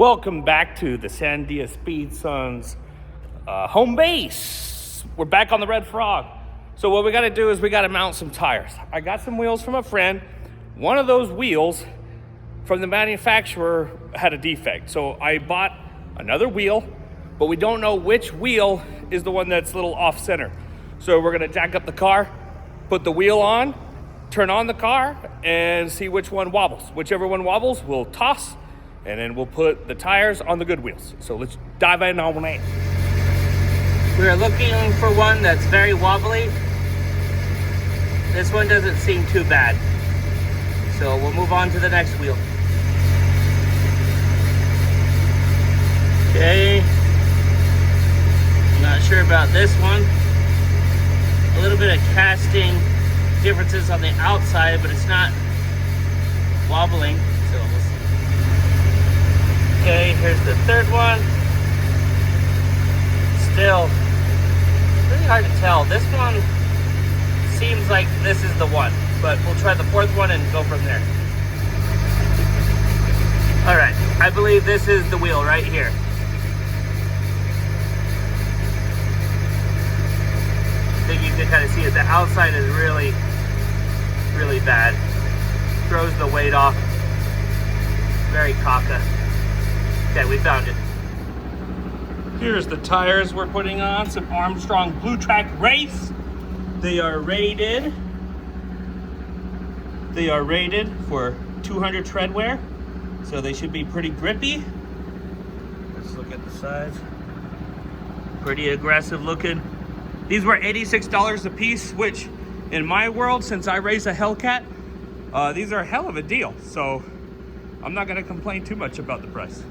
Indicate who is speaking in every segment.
Speaker 1: Welcome back to the Sandia Speed Sons home base. We're back on the Red Frog. So what we got to do is we got to mount some tires. I got some wheels from a friend. One of those wheels from the manufacturer had a defect. So I bought another wheel, but we don't know which wheel is the one that's a little off center. So we're going to jack up the car, put the wheel on, turn on the car, and see which one wobbles. Whichever one wobbles, we'll toss, and then we'll put the tires on the good wheels. So let's dive in on that.
Speaker 2: We're looking for one that's very wobbly. This one doesn't seem too bad. So we'll move on to the next wheel. Okay. I'm not sure about this one. A little bit of casting differences on the outside, but it's not wobbling. So we'll see. Okay, here's the third one. Still really hard to tell. This one seems like this is the one, but we'll try the fourth one and go from there. All right, I believe this is the wheel right here. I think you can kind of see it. The outside is really bad. Throws the weight off. Very caca. Okay, we found it.
Speaker 1: Here's the tires we're putting on, some Armstrong Blue Track Race. They are rated for 200 tread wear, so they should be pretty grippy. Let's look at the sides. Pretty aggressive looking. These were $86 a piece, which in my world, since I race a Hellcat, these are a hell of a deal. So I'm not gonna complain too much about the price.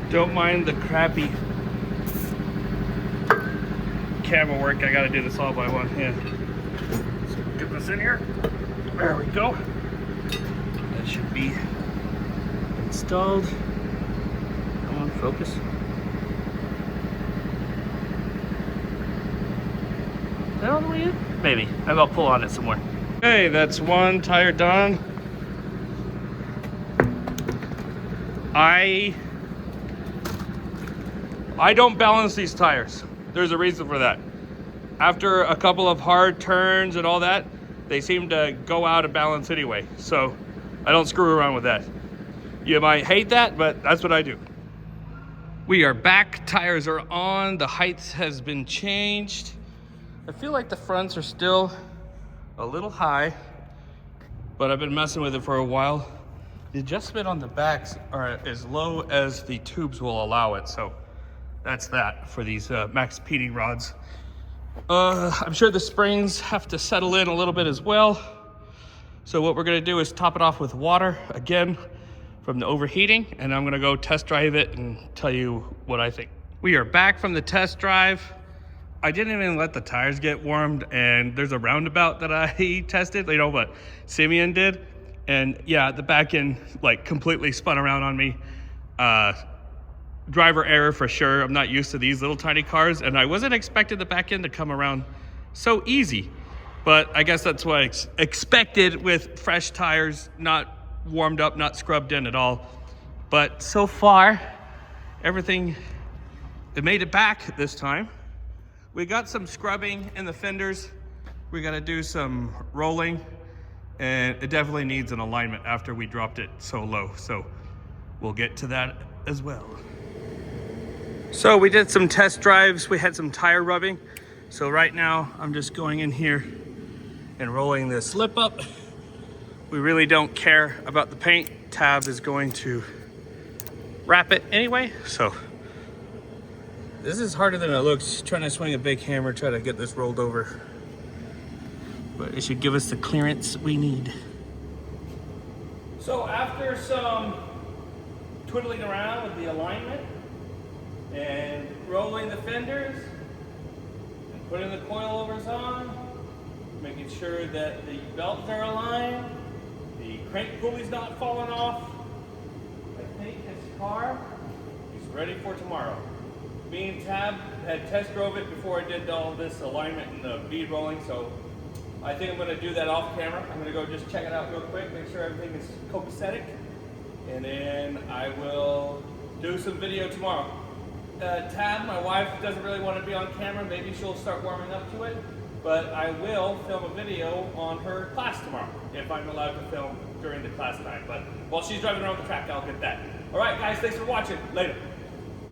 Speaker 1: Don't mind the crappy camera work. I gotta do this all by one hand. So get this in here. There we go. That should be installed. Come on, focus. Is that all the way in? Maybe. Maybe I'll pull on it somewhere. Okay, that's one tire done. I don't balance these tires. There's a reason for that. After a couple of hard turns and all that, they seem to go out of balance anyway. So I don't screw around with that. You might hate that, but that's what I do. We are back, tires are on, the height has been changed. I feel like the fronts are still a little high, but I've been messing with it for a while. The adjustment on the backs are as low as the tubes will allow it, so that's that for these Max PD rods. I'm sure the springs have to settle in a little bit as well. So what we're gonna do is top it off with water, again, from the overheating, and I'm gonna go test drive it and tell you what I think. We are back from the test drive. I didn't even let the tires get warmed, and there's a roundabout that I tested, you know what Simeon did. And yeah, the back end like completely spun around on me. Driver error for sure. I'm not used to these little tiny cars, and I wasn't expecting the back end to come around so easy. But I guess that's what I expected with fresh tires, not warmed up, not scrubbed in at all. But so far, everything, it made it back this time. We got some scrubbing in the fenders. We got to do some rolling, and it definitely needs an alignment after we dropped it so low. So we'll get to that as well. So we did some test drives. We had some tire rubbing. So right now I'm just going in here and rolling this lip up. We really don't care about the paint. Tab is going to wrap it anyway. So this is harder than it looks. Trying to swing a big hammer, try to get this rolled over. But it should give us the clearance we need. So after some twiddling around with the alignment and rolling the fenders and putting the coilovers on, making sure that the belts are aligned, the crank pulley's not falling off, I think this car is ready for tomorrow. Me and Tab had test drove it before I did all this alignment and the bead rolling, so I think I'm going to do that off camera. I'm going to go just check it out real quick, make sure everything is copacetic, and then I will do some video tomorrow. Tab, my wife, doesn't really want to be on camera. Maybe she'll start warming up to it, but I will film a video on her class tomorrow if I'm allowed to film during the class time. But while she's driving around the track, I'll get that. All right, guys, thanks for watching. Later.